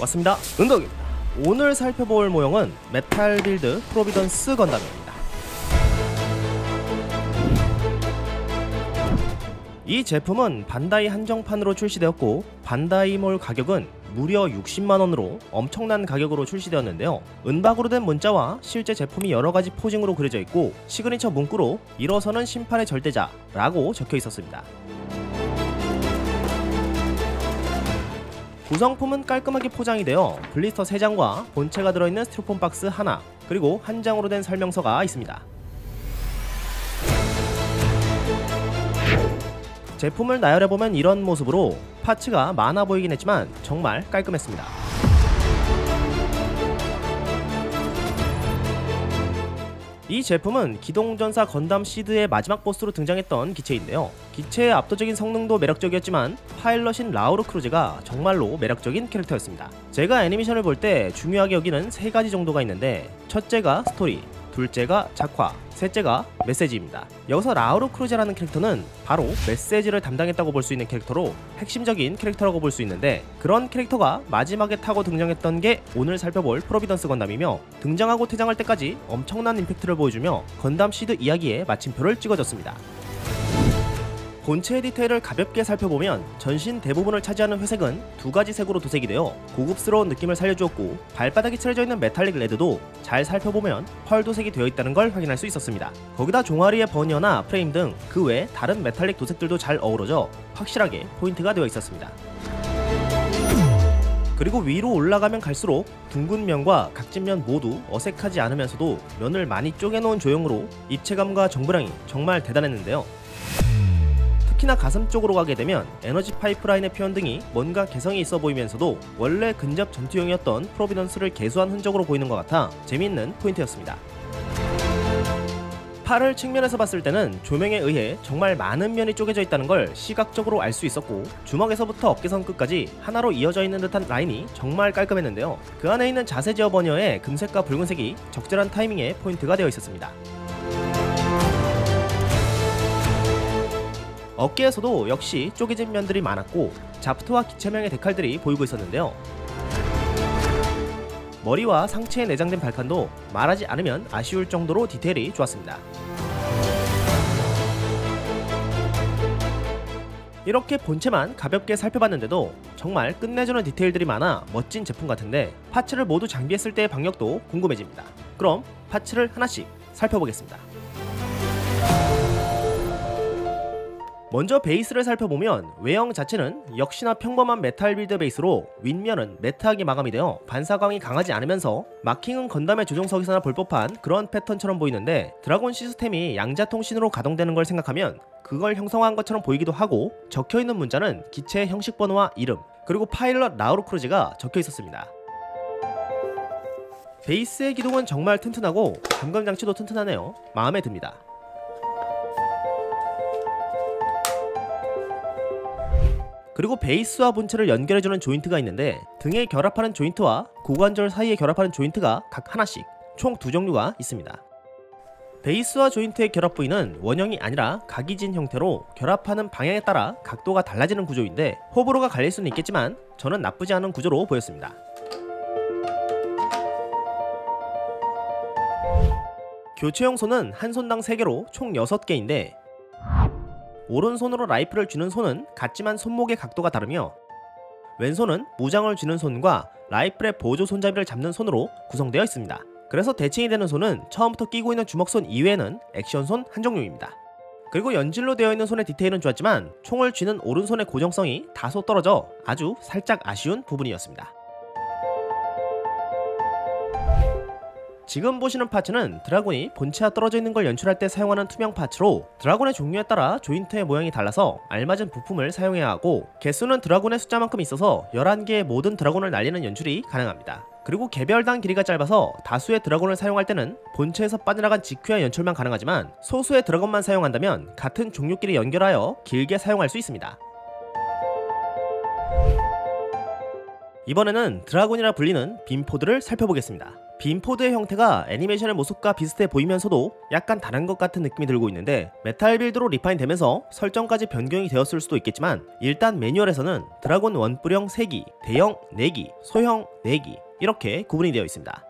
왔습니다. 은덕입니다. 오늘 살펴볼 모형은 메탈 빌드 프로비던스 건담입니다. 이 제품은 반다이 한정판으로 출시되었고 반다이몰 가격은 무려 60만원으로 엄청난 가격으로 출시되었는데요. 은박으로 된 문자와 실제 제품이 여러가지 포징으로 그려져 있고 시그니처 문구로 일어서는 심판의 절대자 라고 적혀 있었습니다. 구성품은 깔끔하게 포장이 되어 블리스터 3장과 본체가 들어있는 스티로폼 박스 하나, 그리고 한 장으로 된 설명서가 있습니다. 제품을 나열해보면 이런 모습으로 파츠가 많아 보이긴 했지만 정말 깔끔했습니다. 이 제품은 기동전사 건담 시드의 마지막 보스로 등장했던 기체인데요. 기체의 압도적인 성능도 매력적이었지만 파일럿인 라우르 크루제가 정말로 매력적인 캐릭터였습니다. 제가 애니메이션을 볼 때 중요하게 여기는 3가지 정도가 있는데, 첫째가 스토리, 둘째가 작화, 셋째가 메시지입니다. 여기서 라우르 크루제라는 캐릭터는 바로 메시지를 담당했다고 볼 수 있는 캐릭터로 핵심적인 캐릭터라고 볼 수 있는데, 그런 캐릭터가 마지막에 타고 등장했던 게 오늘 살펴볼 프로비던스 건담이며, 등장하고 퇴장할 때까지 엄청난 임팩트를 보여주며 건담 시드 이야기에 마침표를 찍어줬습니다. 본체의 디테일을 가볍게 살펴보면 전신 대부분을 차지하는 회색은 2가지 색으로 도색이 되어 고급스러운 느낌을 살려주었고, 발바닥이 칠해져 있는 메탈릭 레드도 잘 살펴보면 펄 도색이 되어 있다는 걸 확인할 수 있었습니다. 거기다 종아리의 버니어나 프레임 등 그 외 다른 메탈릭 도색들도 잘 어우러져 확실하게 포인트가 되어 있었습니다. 그리고 위로 올라가면 갈수록 둥근 면과 각진 면 모두 어색하지 않으면서도 면을 많이 쪼개놓은 조형으로 입체감과 정브량이 정말 대단했는데요. 특히나 가슴 쪽으로 가게 되면 에너지 파이프라인의 표현 등이 뭔가 개성이 있어 보이면서도 원래 근접 전투용이었던 프로비던스를 개수한 흔적으로 보이는 것 같아 재미있는 포인트였습니다. 팔을 측면에서 봤을 때는 조명에 의해 정말 많은 면이 쪼개져 있다는 걸 시각적으로 알 수 있었고, 주먹에서부터 어깨선 끝까지 하나로 이어져 있는 듯한 라인이 정말 깔끔했는데요. 그 안에 있는 자세 제어 버니어의 금색과 붉은색이 적절한 타이밍에 포인트가 되어 있었습니다. 어깨에서도 역시 쪼개진 면들이 많았고 자프트와 기체명의 데칼들이 보이고 있었는데요. 머리와 상체에 내장된 발칸도 말하지 않으면 아쉬울 정도로 디테일이 좋았습니다. 이렇게 본체만 가볍게 살펴봤는데도 정말 끝내주는 디테일들이 많아 멋진 제품 같은데, 파츠를 모두 장비했을 때의 박력도 궁금해집니다. 그럼 파츠를 하나씩 살펴보겠습니다. 먼저 베이스를 살펴보면 외형 자체는 역시나 평범한 메탈 빌드 베이스로 윗면은 매트하게 마감이 되어 반사광이 강하지 않으면서 마킹은 건담의 조종석에서나 볼 법한 그런 패턴처럼 보이는데, 드라곤 시스템이 양자통신으로 가동되는 걸 생각하면 그걸 형성한 것처럼 보이기도 하고, 적혀있는 문자는 기체의 형식 번호와 이름, 그리고 파일럿 라우르 크루제가 적혀 있었습니다. 베이스의 기동은 정말 튼튼하고 감금 장치도 튼튼하네요. 마음에 듭니다. 그리고 베이스와 본체를 연결해주는 조인트가 있는데, 등에 결합하는 조인트와 고관절 사이에 결합하는 조인트가 각 하나씩 총 2종류가 있습니다. 베이스와 조인트의 결합 부위는 원형이 아니라 각이진 형태로 결합하는 방향에 따라 각도가 달라지는 구조인데, 호불호가 갈릴 수는 있겠지만 저는 나쁘지 않은 구조로 보였습니다. 교체용 손은 한 손당 3개로 총 6개인데, 오른손으로 라이플을 쥐는 손은 같지만 손목의 각도가 다르며, 왼손은 무장을 쥐는 손과 라이플의 보조 손잡이를 잡는 손으로 구성되어 있습니다. 그래서 대칭이 되는 손은 처음부터 끼고 있는 주먹손 이외에는 액션손 한 종류입니다. 그리고 연질로 되어 있는 손의 디테일은 좋았지만 총을 쥐는 오른손의 고정성이 다소 떨어져 아주 살짝 아쉬운 부분이었습니다. 지금 보시는 파츠는 드라곤이 본체와 떨어져 있는 걸 연출할 때 사용하는 투명 파츠로, 드라곤의 종류에 따라 조인트의 모양이 달라서 알맞은 부품을 사용해야 하고, 개수는 드라곤의 숫자만큼 있어서 11개의 모든 드라곤을 날리는 연출이 가능합니다. 그리고 개별당 길이가 짧아서 다수의 드라곤을 사용할 때는 본체에서 빠져나간 직후의 연출만 가능하지만, 소수의 드라곤만 사용한다면 같은 종류끼리 연결하여 길게 사용할 수 있습니다. 이번에는 드라곤이라 불리는 빔포드를 살펴보겠습니다. 빔포드의 형태가 애니메이션의 모습과 비슷해 보이면서도 약간 다른 것 같은 느낌이 들고 있는데, 메탈 빌드로 리파인 되면서 설정까지 변경이 되었을 수도 있겠지만, 일단 매뉴얼에서는 드라곤 원뿔형 3기, 대형 4기, 소형 4기 이렇게 구분이 되어 있습니다.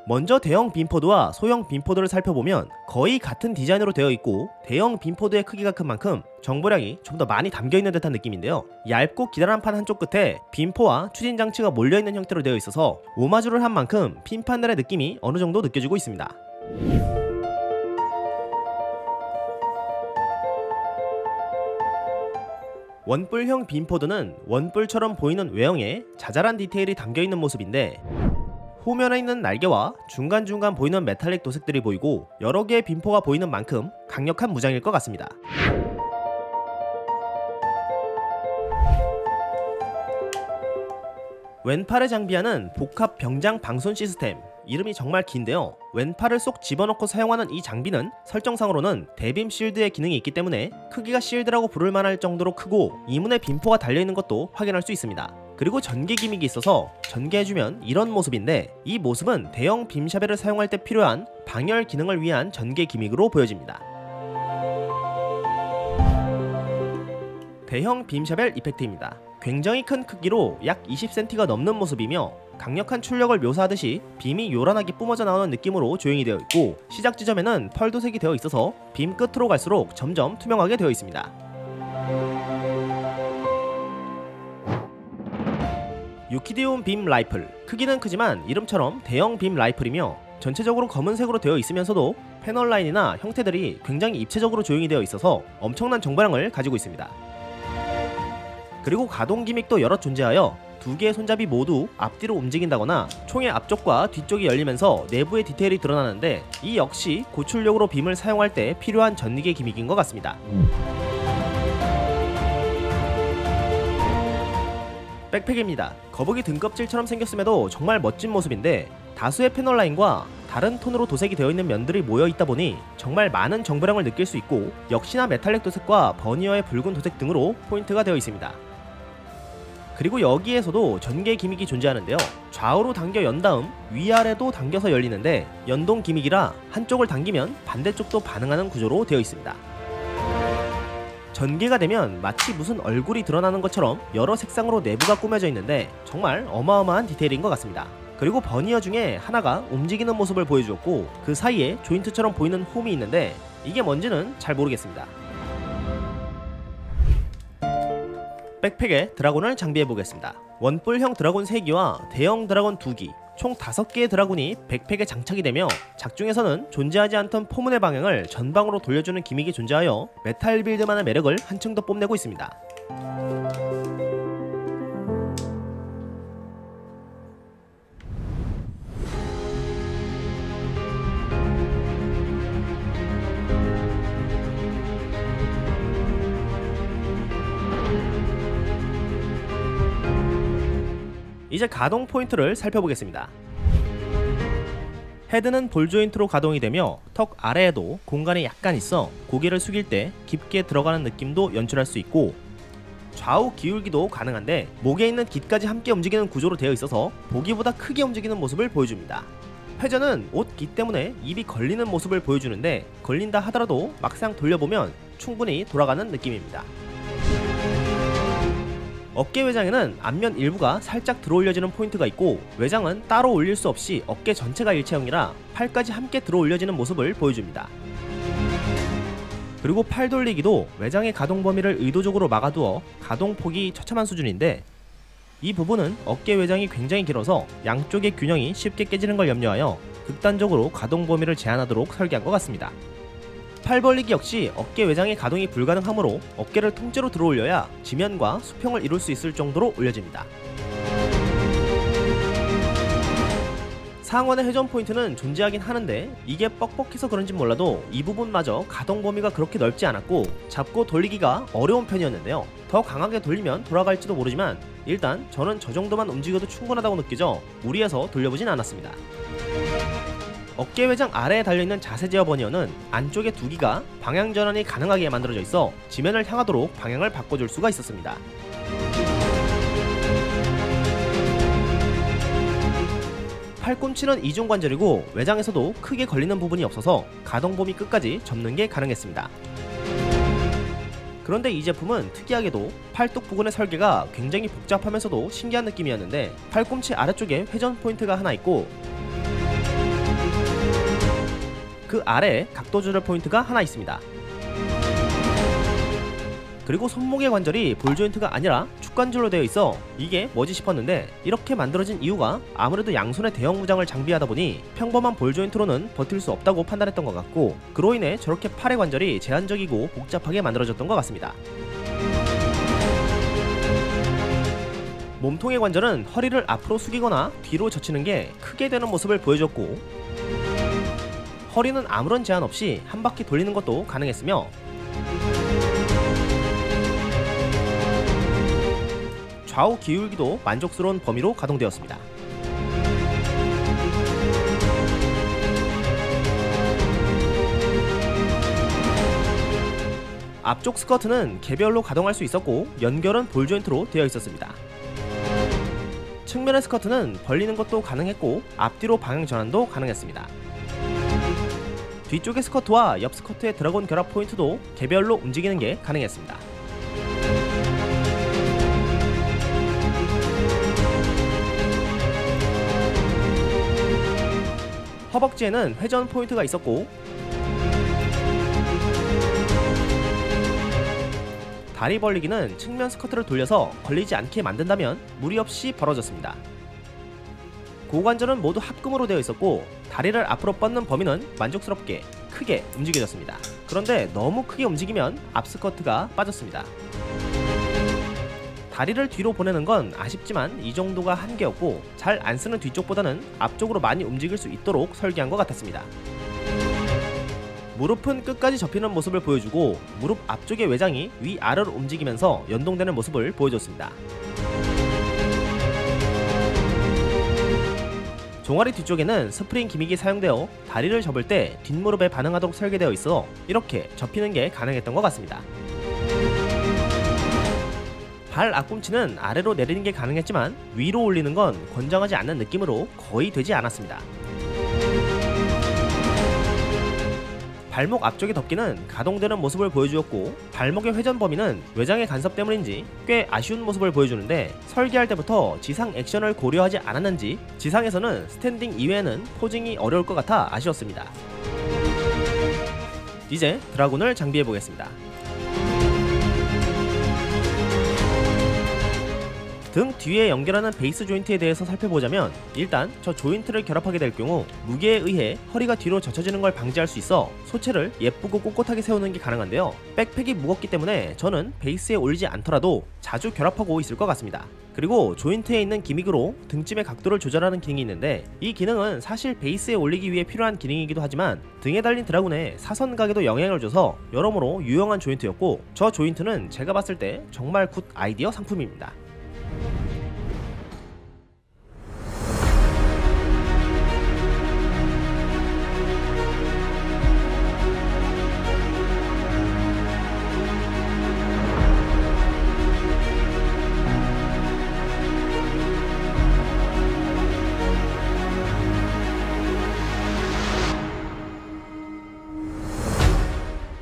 먼저 대형 빔포드와 소형 빔포드를 살펴보면 거의 같은 디자인으로 되어 있고, 대형 빔포드의 크기가 큰 만큼 정보량이 좀 더 많이 담겨있는 듯한 느낌인데요. 얇고 기다란 판 한쪽 끝에 빔포와 추진장치가 몰려있는 형태로 되어 있어서 오마주를 한 만큼 핀판넬의 느낌이 어느정도 느껴지고 있습니다. 원뿔형 빔포드는 원뿔처럼 보이는 외형에 자잘한 디테일이 담겨있는 모습인데, 후면에 있는 날개와 중간중간 보이는 메탈릭 도색들이 보이고 여러 개의 빔포가 보이는 만큼 강력한 무장일 것 같습니다. 왼팔에 장비하는 복합 병장 방손 시스템, 이름이 정말 긴데요. 왼팔을 쏙 집어넣고 사용하는 이 장비는 설정상으로는 대빔 실드의 기능이 있기 때문에 크기가 실드라고 부를 만할 정도로 크고, 이문에 빔포가 달려있는 것도 확인할 수 있습니다. 그리고 전개 기믹이 있어서 전개해주면 이런 모습인데, 이 모습은 대형 빔샤벨을 사용할 때 필요한 방열 기능을 위한 전개 기믹으로 보여집니다. 대형 빔샤벨 이펙트입니다. 굉장히 큰 크기로 약 20cm가 넘는 모습이며, 강력한 출력을 묘사하듯이 빔이 요란하게 뿜어져 나오는 느낌으로 조형이 되어 있고, 시작 지점에는 펄 도색이 되어 있어서 빔 끝으로 갈수록 점점 투명하게 되어 있습니다. 유키디움 빔 라이플, 크기는 크지만 이름처럼 대형 빔 라이플이며 전체적으로 검은색으로 되어 있으면서도 패널 라인이나 형태들이 굉장히 입체적으로 조형이 되어 있어서 엄청난 정보량을 가지고 있습니다. 그리고 가동 기믹도 여럿 존재하여 두 개의 손잡이 모두 앞뒤로 움직인다거나 총의 앞쪽과 뒤쪽이 열리면서 내부의 디테일이 드러나는데, 이 역시 고출력으로 빔을 사용할 때 필요한 전개 기믹인 것 같습니다. 백팩입니다. 거북이 등껍질처럼 생겼음에도 정말 멋진 모습인데, 다수의 패널 라인과 다른 톤으로 도색이 되어 있는 면들이 모여 있다 보니 정말 많은 정보량을 느낄 수 있고, 역시나 메탈릭 도색과 버니어의 붉은 도색 등으로 포인트가 되어 있습니다. 그리고 여기에서도 전개 기믹이 존재하는데요. 좌우로 당겨 연 다음 위아래도 당겨서 열리는데, 연동 기믹이라 한쪽을 당기면 반대쪽도 반응하는 구조로 되어 있습니다. 전개가 되면 마치 무슨 얼굴이 드러나는 것처럼 여러 색상으로 내부가 꾸며져 있는데 정말 어마어마한 디테일인 것 같습니다. 그리고 버니어 중에 하나가 움직이는 모습을 보여주었고, 그 사이에 조인트처럼 보이는 홈이 있는데 이게 뭔지는 잘 모르겠습니다. 백팩에 드라곤을 장비해보겠습니다. 원뿔형 드라곤 3기와 대형 드라곤 2기, 총 5개의 드라곤이 백팩에 장착이 되며, 작중에서는 존재하지 않던 포문의 방향을 전방으로 돌려주는 기믹이 존재하여 메탈 빌드만의 매력을 한층 더 뽐내고 있습니다. 이제 가동 포인트를 살펴보겠습니다. 헤드는 볼 조인트로 가동이 되며 턱 아래에도 공간이 약간 있어 고개를 숙일 때 깊게 들어가는 느낌도 연출할 수 있고, 좌우 기울기도 가능한데 목에 있는 깃까지 함께 움직이는 구조로 되어 있어서 보기보다 크게 움직이는 모습을 보여줍니다. 회전은 옷 깃 때문에 입이 걸리는 모습을 보여주는데, 걸린다 하더라도 막상 돌려보면 충분히 돌아가는 느낌입니다. 어깨 외장에는 앞면 일부가 살짝 들어올려지는 포인트가 있고, 외장은 따로 올릴 수 없이 어깨 전체가 일체형이라 팔까지 함께 들어올려지는 모습을 보여줍니다. 그리고 팔 돌리기도 외장의 가동 범위를 의도적으로 막아두어 가동폭이 처참한 수준인데, 이 부분은 어깨 외장이 굉장히 길어서 양쪽의 균형이 쉽게 깨지는 걸 염려하여 극단적으로 가동 범위를 제한하도록 설계한 것 같습니다. 팔 벌리기 역시 어깨 외장의 가동이 불가능하므로 어깨를 통째로 들어올려야 지면과 수평을 이룰 수 있을 정도로 올려집니다. 상원의 회전 포인트는 존재하긴 하는데, 이게 뻑뻑해서 그런진 몰라도 이 부분마저 가동 범위가 그렇게 넓지 않았고 잡고 돌리기가 어려운 편이었는데요. 더 강하게 돌리면 돌아갈지도 모르지만 일단 저는 저 정도만 움직여도 충분하다고 느껴져 무리해서 돌려보진 않았습니다. 어깨 외장 아래에 달려있는 자세 제어 버니어는 안쪽에 두기가 방향 전환이 가능하게 만들어져 있어 지면을 향하도록 방향을 바꿔줄 수가 있었습니다. 팔꿈치는 이중관절이고 외장에서도 크게 걸리는 부분이 없어서 가동 범위 끝까지 접는 게 가능했습니다. 그런데 이 제품은 특이하게도 팔뚝 부근의 설계가 굉장히 복잡하면서도 신기한 느낌이었는데, 팔꿈치 아래쪽에 회전 포인트가 하나 있고 그 아래에 각도 조절 포인트가 하나 있습니다. 그리고 손목의 관절이 볼 조인트가 아니라 축관절로 되어 있어 이게 뭐지 싶었는데, 이렇게 만들어진 이유가 아무래도 양손에 대형 무장을 장비하다 보니 평범한 볼 조인트로는 버틸 수 없다고 판단했던 것 같고, 그로 인해 저렇게 팔의 관절이 제한적이고 복잡하게 만들어졌던 것 같습니다. 몸통의 관절은 허리를 앞으로 숙이거나 뒤로 젖히는 게 크게 되는 모습을 보여줬고, 허리는 아무런 제한 없이 한 바퀴 돌리는 것도 가능했으며, 좌우 기울기도 만족스러운 범위로 가동되었습니다. 앞쪽 스커트는 개별로 가동할 수 있었고 연결은 볼 조인트로 되어 있었습니다. 측면의 스커트는 벌리는 것도 가능했고 앞뒤로 방향 전환도 가능했습니다. 뒤쪽의 스커트와 옆 스커트의 드래곤 결합 포인트도 개별로 움직이는 게 가능했습니다. 허벅지에는 회전 포인트가 있었고, 다리 벌리기는 측면 스커트를 돌려서 걸리지 않게 만든다면 무리 없이 벌어졌습니다. 고관절은 모두 합금으로 되어 있었고 다리를 앞으로 뻗는 범위는 만족스럽게 크게 움직여졌습니다. 그런데 너무 크게 움직이면 앞 스커트가 빠졌습니다. 다리를 뒤로 보내는 건 아쉽지만 이 정도가 한계였고, 잘 안쓰는 뒤쪽보다는 앞쪽으로 많이 움직일 수 있도록 설계한 것 같았습니다. 무릎은 끝까지 접히는 모습을 보여주고 무릎 앞쪽의 외장이 위아래로 움직이면서 연동되는 모습을 보여줬습니다. 종아리 뒤쪽에는 스프링 기믹이 사용되어 다리를 접을 때 뒷무릎에 반응하도록 설계되어 있어 이렇게 접히는 게 가능했던 것 같습니다. 발 앞꿈치는 아래로 내리는 게 가능했지만 위로 올리는 건 권장하지 않는 느낌으로 거의 되지 않았습니다. 발목 앞쪽의 덮개는 가동되는 모습을 보여주었고, 발목의 회전 범위는 외장의 간섭 때문인지 꽤 아쉬운 모습을 보여주는데, 설계할 때부터 지상 액션을 고려하지 않았는지 지상에서는 스탠딩 이외에는 포징이 어려울 것 같아 아쉬웠습니다. 이제 드라군을 장비해 보겠습니다. 등 뒤에 연결하는 베이스 조인트에 대해서 살펴보자면, 일단 저 조인트를 결합하게 될 경우 무게에 의해 허리가 뒤로 젖혀지는 걸 방지할 수 있어 소체를 예쁘고 꼿꼿하게 세우는 게 가능한데요, 백팩이 무겁기 때문에 저는 베이스에 올리지 않더라도 자주 결합하고 있을 것 같습니다. 그리고 조인트에 있는 기믹으로 등짐의 각도를 조절하는 기능이 있는데, 이 기능은 사실 베이스에 올리기 위해 필요한 기능이기도 하지만 등에 달린 드라군의 사선각에도 영향을 줘서 여러모로 유용한 조인트였고, 저 조인트는 제가 봤을 때 정말 굿 아이디어 상품입니다.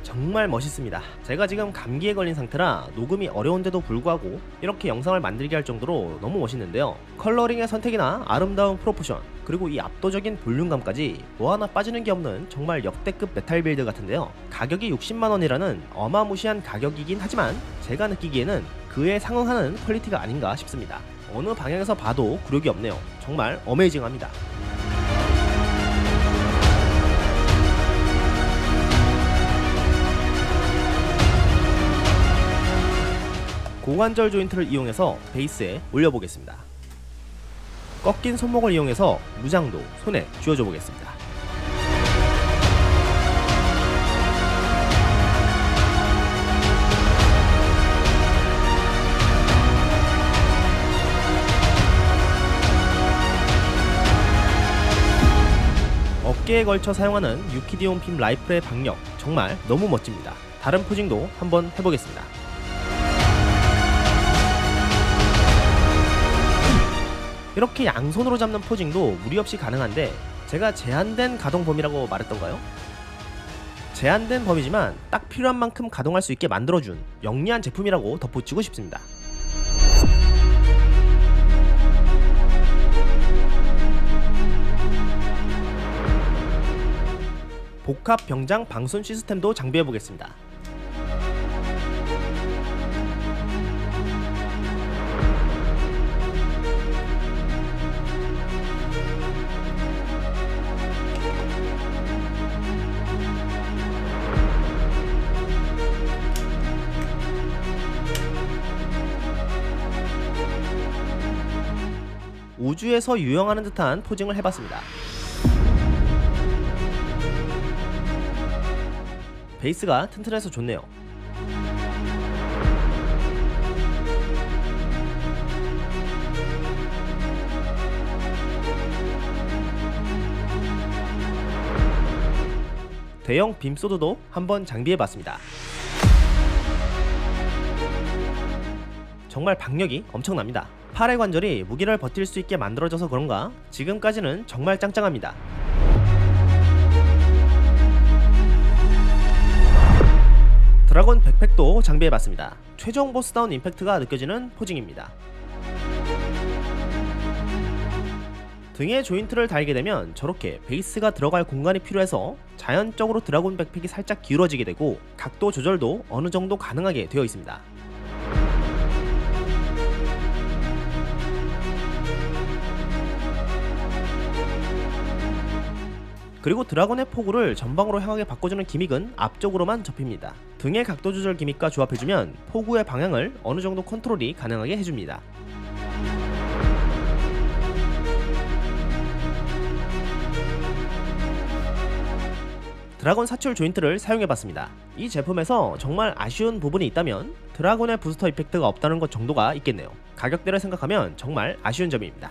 정말 멋있습니다. 제가 지금 감기에 걸린 상태라 녹음이 어려운데도 불구하고 이렇게 영상을 만들게 할 정도로 너무 멋있는데요, 컬러링의 선택이나 아름다운 프로포션, 그리고 이 압도적인 볼륨감까지 뭐 하나 빠지는 게 없는 정말 역대급 메탈 빌드 같은데요, 가격이 60만원이라는 어마무시한 가격이긴 하지만 제가 느끼기에는 그에 상응하는 퀄리티가 아닌가 싶습니다. 어느 방향에서 봐도 굴욕이 없네요. 정말 어메이징합니다. 고관절 조인트를 이용해서 베이스에 올려보겠습니다. 꺾인 손목을 이용해서 무장도 손에 쥐어줘 보겠습니다. 개에 걸쳐 사용하는 유키디온 빔 라이플의 박력 정말 너무 멋집니다. 다른 포징도 한번 해보겠습니다. 이렇게 양손으로 잡는 포징도 무리 없이 가능한데 제가 제한된 가동 범위라고 말했던가요? 제한된 범위지만 딱 필요한 만큼 가동할 수 있게 만들어준 영리한 제품이라고 덧붙이고 싶습니다. 복합 병장 방손 시스템도 장비해보겠습니다. 우주에서 유영하는 듯한 포징을 해봤습니다. 베이스가 튼튼해서 좋네요. 대형 빔소드도 한번 장비해봤습니다. 정말 박력이 엄청납니다. 팔의 관절이 무기를 버틸 수 있게 만들어져서 그런가 지금까지는 정말 짱짱합니다. 드라곤 백팩도 장비해봤습니다. 최종 보스다운 임팩트가 느껴지는 포징입니다. 등에 조인트를 달게 되면 저렇게 베이스가 들어갈 공간이 필요해서 자연적으로 드라곤 백팩이 살짝 기울어지게 되고 각도 조절도 어느 정도 가능하게 되어 있습니다. 그리고 드라곤의 포구를 전방으로 향하게 바꿔주는 기믹은 앞쪽으로만 접힙니다. 등의 각도 조절 기믹과 조합해주면 포구의 방향을 어느 정도 컨트롤이 가능하게 해줍니다. 드라곤 사출 조인트를 사용해봤습니다. 이 제품에서 정말 아쉬운 부분이 있다면 드라곤의 부스터 이펙트가 없다는 것 정도가 있겠네요. 가격대를 생각하면 정말 아쉬운 점입니다.